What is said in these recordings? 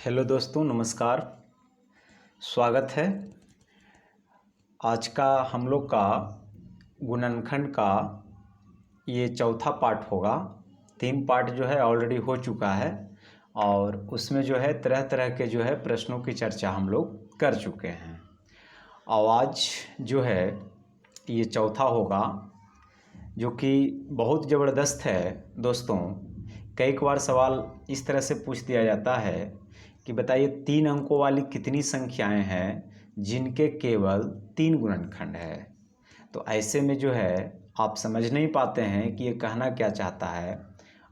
Hello दोस्तों, नमस्कार। स्वागत है। आज का हम लोग का गुणनखंड का ये चौथा पार्ट होगा। 3 पार्ट जो है ऑलरेडी हो चुका है और उसमें जो है तरह तरह के जो है प्रश्नों की चर्चा हम लोग कर चुके हैं। और आज जो है ये चौथा होगा जो कि बहुत ज़बरदस्त है दोस्तों। कई बार सवाल इस तरह से पूछ दिया जाता है कि बताइए 3 अंकों वाली कितनी संख्याएं हैं जिनके केवल 3 गुणनखंड है। तो ऐसे में जो है आप समझ नहीं पाते हैं कि ये कहना क्या चाहता है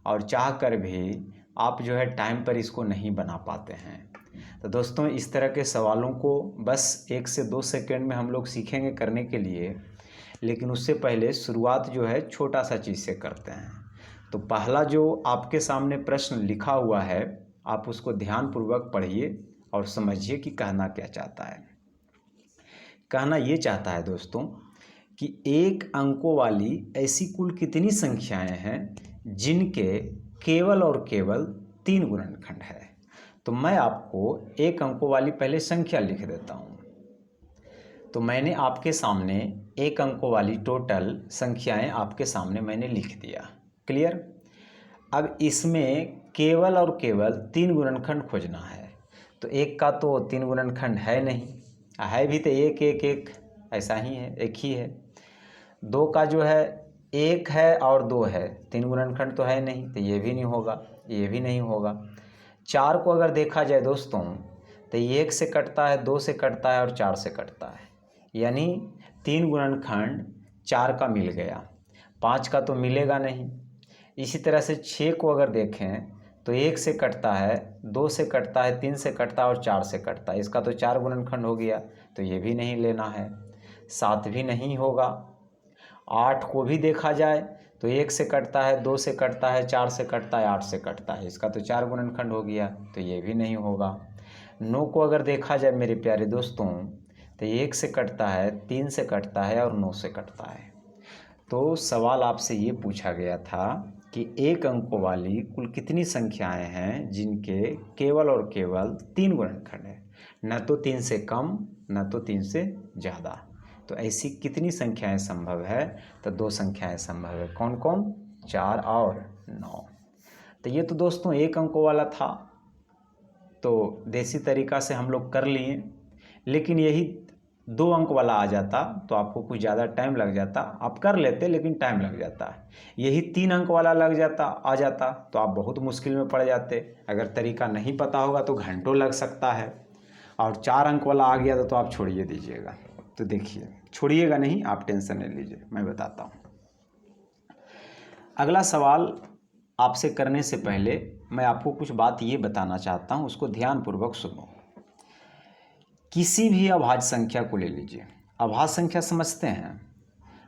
और चाह कर भी आप जो है टाइम पर इसको नहीं बना पाते हैं। तो दोस्तों इस तरह के सवालों को बस 1 से 2 सेकंड में हम लोग सीखेंगे करने के लिए, लेकिन उससे पहले शुरुआत जो है छोटा सा चीज़ से करते हैं। तो पहला जो आपके सामने प्रश्न लिखा हुआ है आप उसको ध्यानपूर्वक पढ़िए और समझिए कि कहना क्या चाहता है। कहना ये चाहता है दोस्तों कि 1 अंकों वाली ऐसी कुल कितनी संख्याएं हैं जिनके केवल और केवल 3 गुणनखंड है। तो मैं आपको 1 अंकों वाली पहले संख्या लिख देता हूँ। तो मैंने आपके सामने 1 अंकों वाली टोटल संख्याएं आपके सामने मैंने लिख दिया। क्लियर। अब इसमें केवल और केवल 3 गुणनखंड खोजना है। तो 1 का तो 3 गुणनखंड है नहीं, है भी तो 1 1 1 ऐसा ही है, एक ही है। 2 का जो है 1 है और 2 है, 3 गुणनखंड तो है नहीं, तो ये भी नहीं होगा, ये भी नहीं होगा। 4 को अगर देखा जाए दोस्तों तो 1 से कटता है, 2 से कटता है और 4 से कटता है, यानी 3 गुणनखंड 4 का मिल गया, 5 का तो मिलेगा नहीं। इसी तरह से 6 को अगर देखें तो 1 से कटता है, 2 से कटता है, 3 से कटता है और 4 से कटता है, इसका तो 4 गुणनखंड हो गया, तो ये भी नहीं लेना है। 7 भी नहीं होगा। 8 को भी देखा जाए तो 1 से कटता है, 2 से कटता है, 4 से कटता है, 8 से कटता है, इसका तो 4 गुणनखंड हो गया, तो ये भी नहीं होगा। 9 को अगर देखा जाए मेरे प्यारे दोस्तों तो 1 से कटता है, 3 से कटता है और 9 से कटता है। तो सवाल आपसे ये पूछा गया था कि 1 अंकों वाली कुल कितनी संख्याएं हैं जिनके केवल और केवल 3 गुणनखंड है, न तो 3 से कम न तो 3 से ज़्यादा। तो ऐसी कितनी संख्याएं संभव है? तो 2 संख्याएं संभव है। कौन कौन? 4 और 9। तो ये तो दोस्तों 1 अंकों वाला था, तो देसी तरीका से हम लोग कर लिए, लेकिन यही 2 अंक वाला आ जाता तो आपको कुछ ज़्यादा टाइम लग जाता, आप कर लेते लेकिन टाइम लग जाता है। यही 3 अंक वाला आ जाता तो आप बहुत मुश्किल में पड़ जाते। अगर तरीका नहीं पता होगा तो घंटों लग सकता है, और 4 अंक वाला आ गया तो आप छोड़िए दीजिएगा। तो देखिए, छोड़िएगा नहीं, आप टेंशन नहीं लीजिए, मैं बताता हूँ। अगला सवाल आपसे करने से पहले मैं आपको कुछ बात ये बताना चाहता हूँ, उसको ध्यानपूर्वक सुनो। किसी भी अभाज्य संख्या को ले लीजिए। अभाज्य संख्या समझते हैं?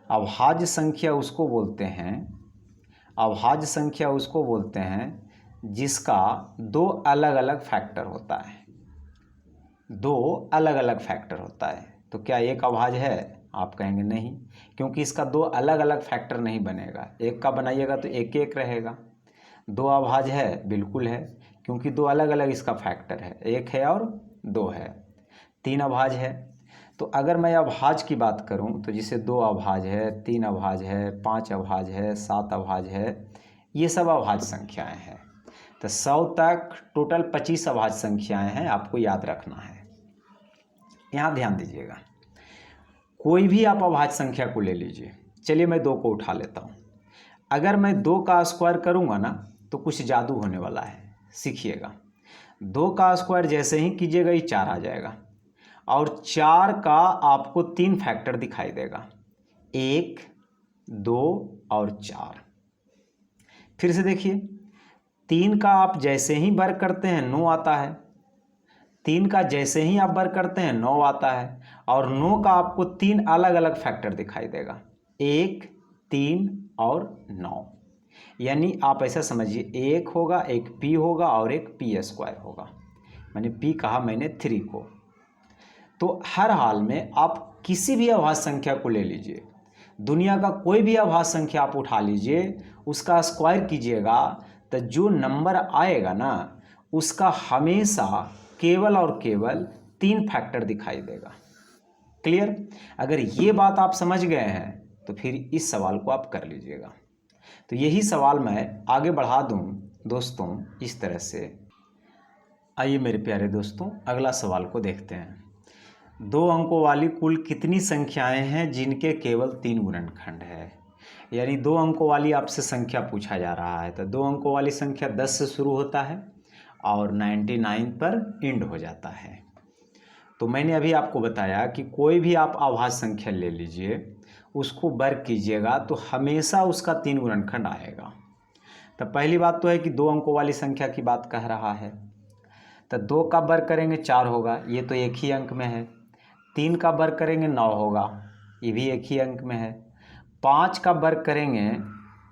अभाज्य संख्या उसको बोलते हैं, अभाज्य संख्या उसको बोलते हैं जिसका 2 अलग अलग फैक्टर होता है। 2 अलग अलग फैक्टर होता है। तो क्या एक अभाज्य है? आप कहेंगे नहीं, क्योंकि इसका 2 अलग अलग फैक्टर नहीं बनेगा। 1 का बनाइएगा तो 1 1 रहेगा। 2 अभाज्य है? बिल्कुल है, क्योंकि 2 अलग अलग इसका फैक्टर है, 1 है और 2 है। 3 अभाज्य है। तो अगर मैं अभाज्य की बात करूं तो जिसे 2 अभाज्य है, 3 अभाज्य है, 5 अभाज्य है, 7 अभाज्य है, ये सब अभाज्य संख्याएं हैं। तो 100 तक टोटल 25 अभाज्य संख्याएं हैं, आपको याद रखना है। यहाँ ध्यान दीजिएगा, कोई भी आप अभाज्य संख्या को ले लीजिए। चलिए मैं 2 को उठा लेता हूँ। अगर मैं 2 का स्क्वायर करूँगा ना तो कुछ जादू होने वाला है, सीखिएगा। 2 का स्क्वायर जैसे ही कीजिएगा ये 4 आ जाएगा, और 4 का आपको 3 फैक्टर दिखाई देगा, 1 2 और 4। फिर से देखिए, 3 का आप जैसे ही वर्ग करते हैं 9 आता है, 3 का जैसे ही आप वर्ग करते हैं 9 आता है, और 9 का आपको 3 अलग अलग फैक्टर दिखाई देगा, 1 3 और 9। यानी आप ऐसा समझिए, 1 होगा, एक p होगा और एक p स्क्वायर होगा। मैंने p कहा, मैंने 3 को। तो हर हाल में आप किसी भी अभाज्य संख्या को ले लीजिए, दुनिया का कोई भी अभाज्य संख्या आप उठा लीजिए, उसका स्क्वायर कीजिएगा तो जो नंबर आएगा ना उसका हमेशा केवल और केवल 3 फैक्टर दिखाई देगा। क्लियर? अगर ये बात आप समझ गए हैं तो फिर इस सवाल को आप कर लीजिएगा। तो यही सवाल मैं आगे बढ़ा दूं दोस्तों इस तरह से। आइए मेरे प्यारे दोस्तों, अगला सवाल को देखते हैं। 2 अंकों वाली कुल कितनी संख्याएं हैं जिनके केवल 3 गुणनखंड है? यानी 2 अंकों वाली आपसे संख्या पूछा जा रहा है। तो 2 अंकों वाली संख्या 10 से शुरू होता है और 99 पर एंड हो जाता है। तो मैंने अभी आपको बताया कि कोई भी आप अभाज्य संख्या ले लीजिए, उसको वर्ग कीजिएगा तो हमेशा उसका 3 गुणनखंड आएगा। तो पहली बात तो है कि 2 अंकों वाली संख्या की बात कह रहा है। तो 2 का वर्ग करेंगे 4 होगा, ये तो एक ही अंक में है। 3 का वर्ग करेंगे 9 होगा, ये भी एक ही अंक में है। 5 का वर्ग करेंगे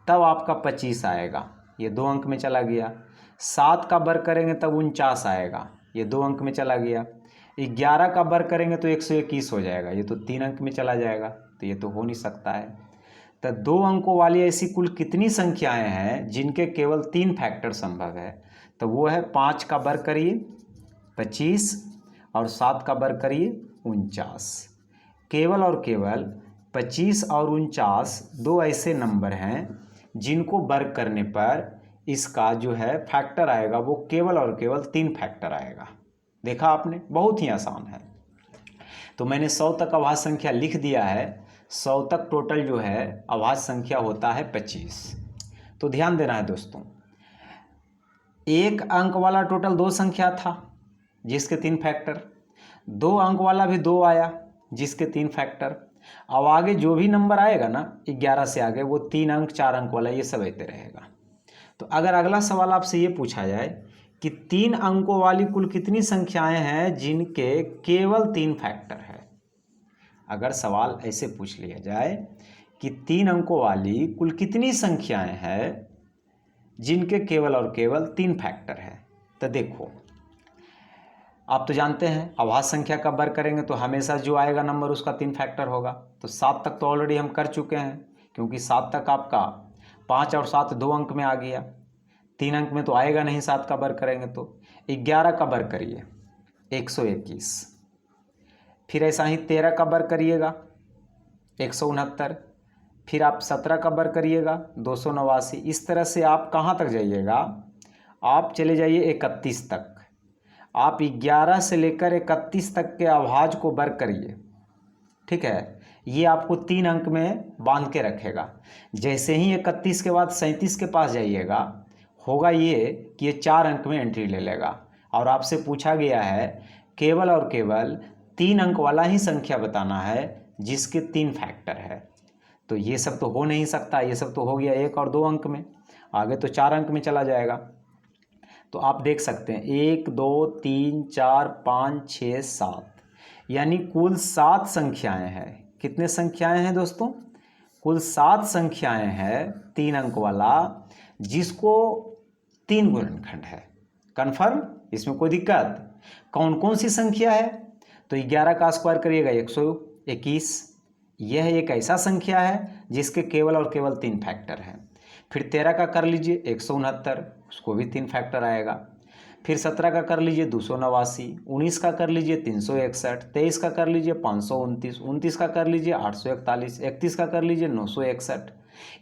तब आपका 25 आएगा, ये 2 अंक में चला गया। 7 का वर्ग करेंगे तब 49 आएगा, ये 2 अंक में चला गया। 11 का वर्ग करेंगे तो 121 हो जाएगा, ये तो 3 अंक में चला जाएगा। तो ये तो हो नहीं सकता है। तो 2 अंकों वाली ऐसी कुल कितनी संख्याएं हैं जिनके केवल 3 फैक्टर संभव है? तो वो है 5 का वर्ग करिए 25 और 7 का वर्ग करिए 49। केवल और केवल 25 और 49 2 ऐसे नंबर हैं जिनको वर्ग करने पर इसका जो है फैक्टर आएगा वो केवल और केवल 3 फैक्टर आएगा। देखा आपने, बहुत ही आसान है। तो मैंने 100 तक अभाज्य संख्या लिख दिया है। 100 तक टोटल जो है अभाज्य संख्या होता है 25। तो ध्यान देना है दोस्तों, एक अंक वाला टोटल 2 संख्या था जिसके 3 फैक्टर, 2 अंक वाला भी 2 आया जिसके 3 फैक्टर। अब आगे जो भी नंबर आएगा ना 11 से आगे वो 3 अंक 4 अंक वाला ये सब ऐसे रहेगा। तो अगर अगला सवाल आपसे ये पूछा जाए कि 3 अंकों वाली कुल कितनी संख्याएं हैं जिनके केवल 3 फैक्टर है, अगर सवाल ऐसे पूछ लिया जाए कि 3 अंकों वाली कुल कितनी संख्याएं हैं जिनके केवल और केवल 3 फैक्टर है, तो देखो आप तो जानते हैं अभाज्य संख्या का वर्ग करेंगे तो हमेशा जो आएगा नंबर उसका 3 फैक्टर होगा। तो 7 तक तो ऑलरेडी हम कर चुके हैं, क्योंकि 7 तक आपका 5 और 7 2 अंक में आ गया, 3 अंक में तो आएगा नहीं 7 का वर्ग करेंगे तो। 11 का वर्ग करिए 121, फिर ऐसा ही 13 का वर्ग करिएगा 169, फिर आप 17 का वर्ग करिएगा 289। इस तरह से आप कहाँ तक जाइएगा, आप चले जाइए 31 तक। आप 11 से लेकर 31 तक के अभाज्य को वर्ग करिए, ठीक है। ये आपको 3 अंक में बांध के रखेगा। जैसे ही 31 के बाद 37 के पास जाइएगा, होगा ये कि ये 4 अंक में एंट्री ले लेगा। और आपसे पूछा गया है केवल और केवल 3 अंक वाला ही संख्या बताना है जिसके 3 फैक्टर है। तो ये सब तो हो नहीं सकता, ये सब तो हो गया 1 और 2 अंक में, आगे तो 4 अंक में चला जाएगा। तो आप देख सकते हैं 1 2 3 4 5 6 7, यानी कुल 7 संख्याएं हैं। कितने संख्याएं हैं दोस्तों? कुल 7 संख्याएं हैं 3 अंक वाला जिसको 3 गुणनखंड है। कन्फर्म? इसमें कोई दिक्कत? कौन कौन सी संख्या है? तो 11 का स्क्वायर करिएगा 121, यह एक ऐसा संख्या है जिसके केवल और केवल 3 फैक्टर हैं। फिर 13 का कर लीजिए 169, उसको भी 3 फैक्टर आएगा। फिर 17 का कर लीजिए 289, 19 का कर लीजिए 361, 23 का कर लीजिए 529, 29 का कर लीजिए 841, 31 का कर लीजिए 961।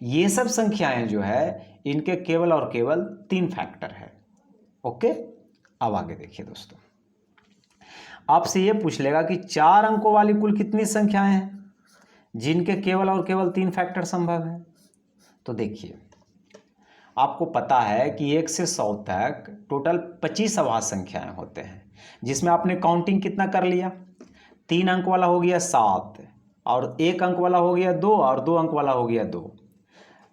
ये सब संख्याएं जो है इनके केवल और केवल 3 फैक्टर है। ओके, अब आगे देखिए दोस्तों, आपसे ये पूछ लेगा कि 4 अंकों वाली कुल कितनी संख्याएं हैं जिनके केवल और केवल 3 फैक्टर संभव है। तो देखिए, आपको पता है कि 1 से 100 तक टोटल 25 अभाज्य संख्याएं होते हैं, जिसमें आपने काउंटिंग कितना कर लिया, 3 अंक वाला हो गया 7 और 1 अंक वाला हो गया 2 और 2 अंक वाला हो गया 2।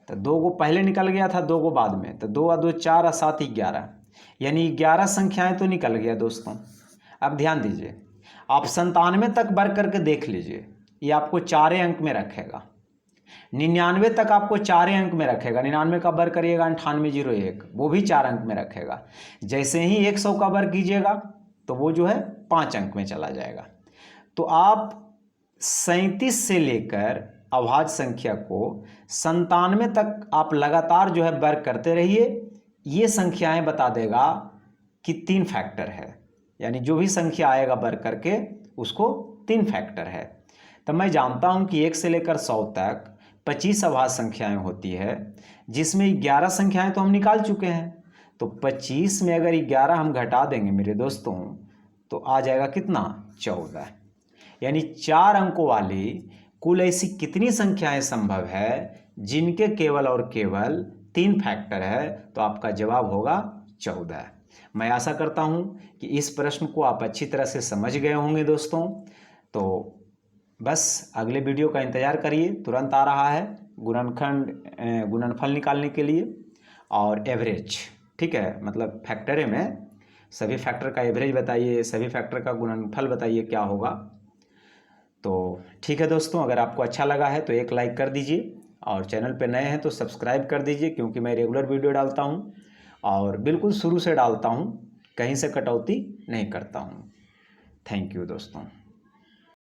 तो 2 को पहले निकल गया था, 2 को बाद में। तो 2 और 2 4 और 7 11, यानी 11 संख्याएं तो निकल गया दोस्तों। अब ध्यान दीजिए, आप 97 तक वर्ग करके देख लीजिए, ये आपको 4 अंक में रखेगा। 99 तक आपको 4 अंक में रखेगा। 99 का वर्ग करिएगा 9801, वो भी 4 अंक में रखेगा। जैसे ही 100 का वर्ग कीजिएगा तो वो जो है 5 अंक में चला जाएगा। तो आप 37 से लेकर अभाज्य संख्या को 97 तक आप लगातार जो है वर्ग करते रहिए, ये संख्याएं बता देगा कि 3 फैक्टर है, यानी जो भी संख्या आएगा बढ़ करके उसको 3 फैक्टर है। तब मैं जानता हूँ कि 1 से लेकर 100 तक 25 अभाज्य संख्याएं होती है, जिसमें 11 संख्याएं तो हम निकाल चुके हैं। तो 25 में अगर 11 हम घटा देंगे मेरे दोस्तों तो आ जाएगा कितना, 14। यानी 4 अंकों वाली कुल ऐसी कितनी संख्याएं संभव है जिनके केवल और केवल 3 फैक्टर है, तो आपका जवाब होगा 14। मैं आशा करता हूं कि इस प्रश्न को आप अच्छी तरह से समझ गए होंगे दोस्तों। तो बस अगले वीडियो का इंतज़ार करिए, तुरंत आ रहा है गुणनफल निकालने के लिए और एवरेज, ठीक है, मतलब फैक्टरे में सभी फैक्टर का एवरेज बताइए, सभी फैक्टर का गुणनफल बताइए क्या होगा। तो ठीक है दोस्तों, अगर आपको अच्छा लगा है तो एक लाइक कर दीजिए और चैनल पे नए हैं तो सब्सक्राइब कर दीजिए, क्योंकि मैं रेगुलर वीडियो डालता हूँ और बिल्कुल शुरू से डालता हूँ, कहीं से कटौती नहीं करता हूँ। थैंक यू दोस्तों।